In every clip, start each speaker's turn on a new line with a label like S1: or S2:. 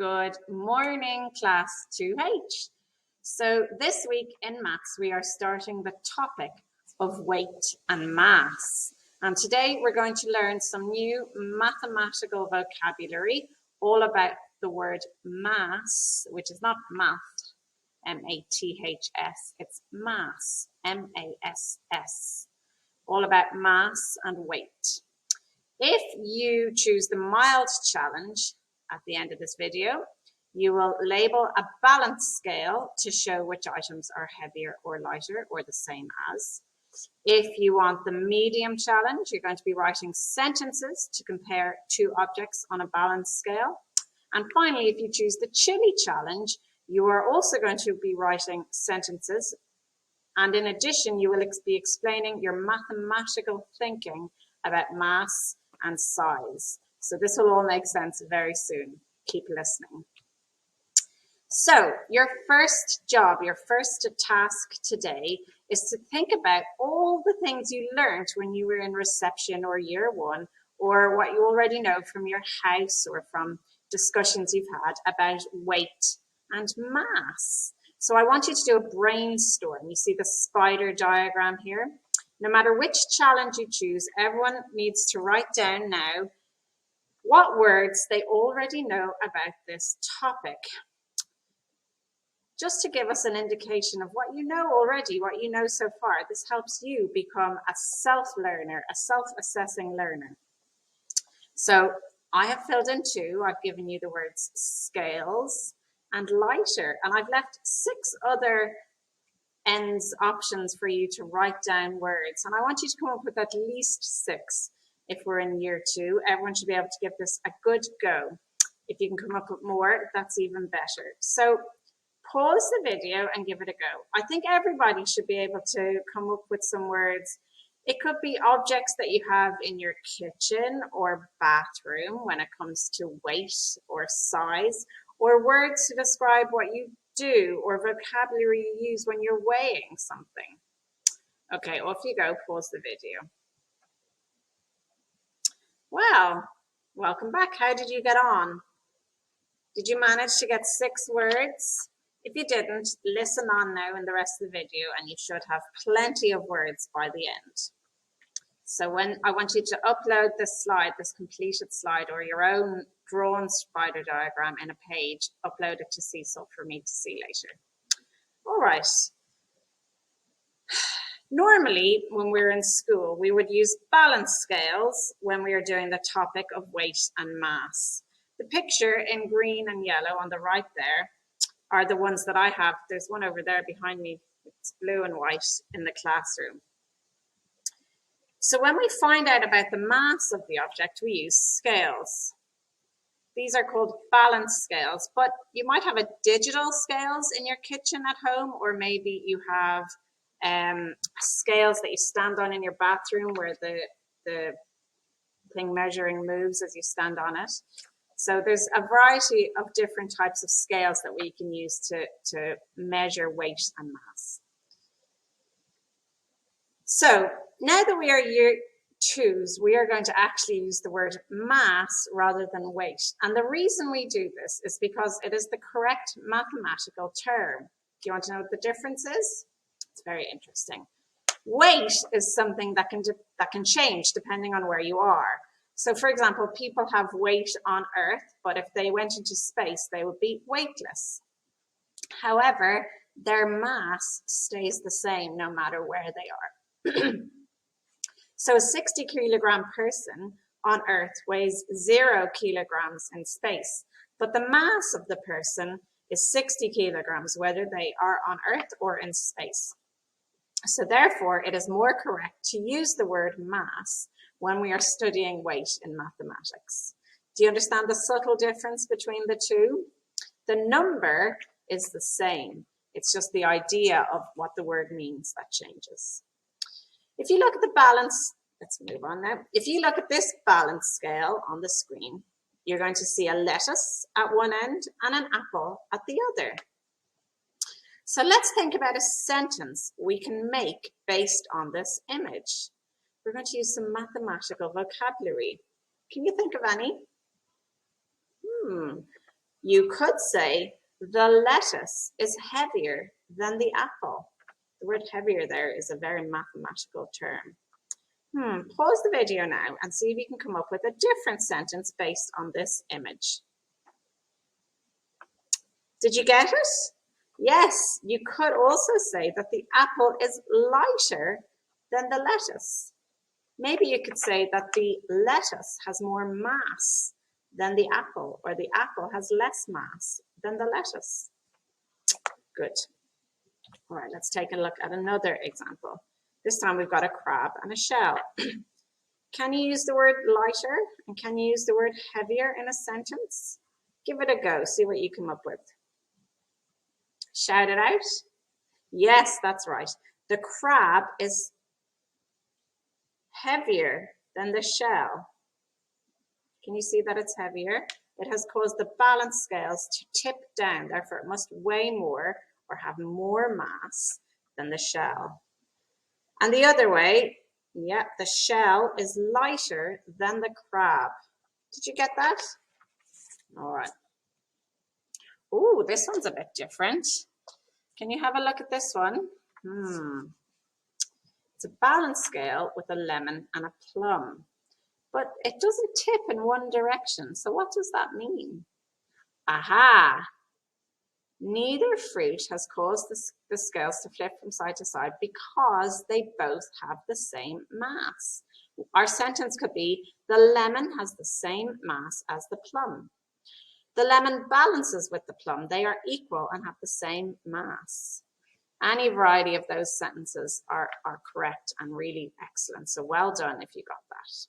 S1: Good morning, class 2H. So this week in maths, we are starting the topic of weight and mass. And today we're going to learn some new mathematical vocabulary, all about the word mass, which is not math, M-A-T-H-S, it's mass, M-A-S-S, all about mass and weight. If you choose the mild challenge at the end of this video, you will label a balance scale to show which items are heavier or lighter or the same as. If you want the medium challenge, you're going to be writing sentences to compare two objects on a balance scale. And finally, if you choose the chili challenge, you are also going to be writing sentences. And in addition, you will be explaining your mathematical thinking about mass and size. So this will all make sense very soon. Keep listening. So your first job, your first task today is to think about all the things you learned when you were in reception or year one, or what you already know from your house or from discussions you've had about weight and mass. So I want you to do a brainstorm. You see the spider diagram here? No matter which challenge you choose, everyone needs to write down now what words they already know about this topic. Just to give us an indication of what you know already, what you know so far. This helps you become a self-learner, a self-assessing learner. So I have filled in two. I've given you the words scales and lighter, and I've left 6 other options for you to write down words, and I want you to come up with at least 6. If we're in year 2, everyone should be able to give this a good go. If you can come up with more, that's even better. So pause the video and give it a go. I think everybody should be able to come up with some words. It could be objects that you have in your kitchen or bathroom when it comes to weight or size, or words to describe what you do or vocabulary you use when you're weighing something. Okay, off you go, pause the video. Well, welcome back. How did you get on? Did you manage to get 6 words? If you didn't, listen on now in the rest of the video and you should have plenty of words by the end. So when I want you to upload this slide, this completed slide, or your own drawn spider diagram in a page, upload it to Cecil for me to see later. All right. Normally, when we're in school, we would use balance scales when we are doing the topic of weight and mass. The picture in green and yellow on the right there are the ones that I have. There's one over there behind me. It's blue and white in the classroom. So when we find out about the mass of the object, we use scales. These are called balance scales, but you might have a digital scales in your kitchen at home, or maybe you have scales that you stand on in your bathroom where the thing measuring moves as you stand on it. So there's a variety of different types of scales that we can use to measure weight and mass. So now that we are year 2s, we are going to actually use the word mass rather than weight. And the reason we do this is because it is the correct mathematical term. Do you want to know what the difference is? It's very interesting. Weight is something that can change depending on where you are. So for example, people have weight on Earth, but if they went into space, they would be weightless. However, their mass stays the same no matter where they are. So a 60 kilogram person on Earth weighs 0 kilograms in space, but the mass of the person is 60 kilograms, whether they are on Earth or in space. So therefore, it is more correct to use the word mass when we are studying weight in mathematics. Do you understand the subtle difference between the two? The number is the same. It's just the idea of what the word means that changes. If you look at the balance, let's move on now. If you look at this balance scale on the screen, you're going to see a lettuce at one end and an apple at the other. So let's think about a sentence we can make based on this image. We're going to use some mathematical vocabulary. Can you think of any? You could say the lettuce is heavier than the apple. The word heavier there is a very mathematical term. Pause the video now and see if you can come up with a different sentence based on this image. Did you get it? Yes, you could also say that the apple is lighter than the lettuce. Maybe you could say that the lettuce has more mass than the apple, or the apple has less mass than the lettuce. Good. All right, let's take a look at another example. This time we've got a crab and a shell. Can you use the word lighter and can you use the word heavier in a sentence? Give it a go, see what you come up with. Shout it out. Yes, that's right. The crab is heavier than the shell. Can you see that it's heavier? It has caused the balance scales to tip down, therefore it must weigh more or have more mass than the shell. And the other way, yeah, the shell is lighter than the crab. Did you get that? All right. Ooh, this one's a bit different. Can you have a look at this one? It's a balance scale with a lemon and a plum, but it doesn't tip in one direction. So what does that mean? Aha! Neither fruit has caused the scales to flip from side to side because they both have the same mass. Our sentence could be, the lemon has the same mass as the plum. The lemon balances with the plum. They are equal and have the same mass. Any variety of those sentences are correct and really excellent. So well done if you got that.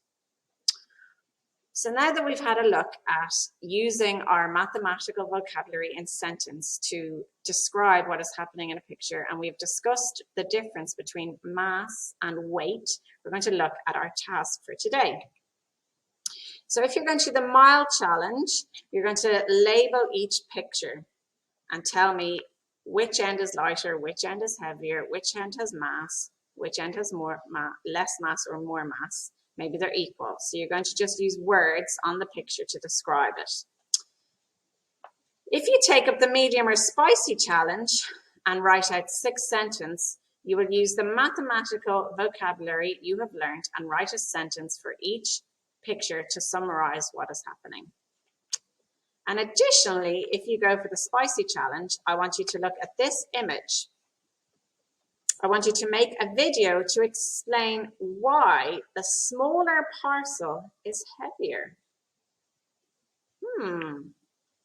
S1: So now that we've had a look at using our mathematical vocabulary in sentence to describe what is happening in a picture, and we've discussed the difference between mass and weight, we're going to look at our task for today. So if you're going to do the mile challenge, you're going to label each picture and tell me which end is lighter, which end is heavier, which end has mass, which end has less mass or more mass. Maybe they're equal. So you're going to just use words on the picture to describe it. If you take up the medium or spicy challenge and write out 6 sentences, you will use the mathematical vocabulary you have learned and write a sentence for each picture to summarize what is happening. And additionally, if you go for the spicy challenge, I want you to look at this image. I want you to make a video to explain why the smaller parcel is heavier.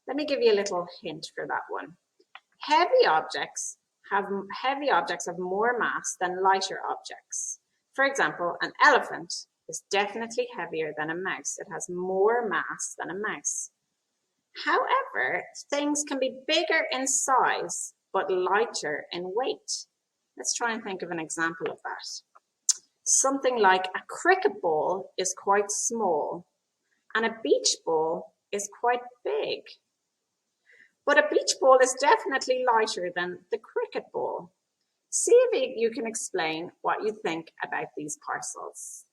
S1: Let me give you a little hint for that one. Heavy objects have more mass than lighter objects. For example, an elephant is definitely heavier than a mouse. It has more mass than a mouse. However, things can be bigger in size, but lighter in weight. Let's try and think of an example of that. Something like a cricket ball is quite small and a beach ball is quite big. But a beach ball is definitely lighter than the cricket ball. See if you can explain what you think about these parcels.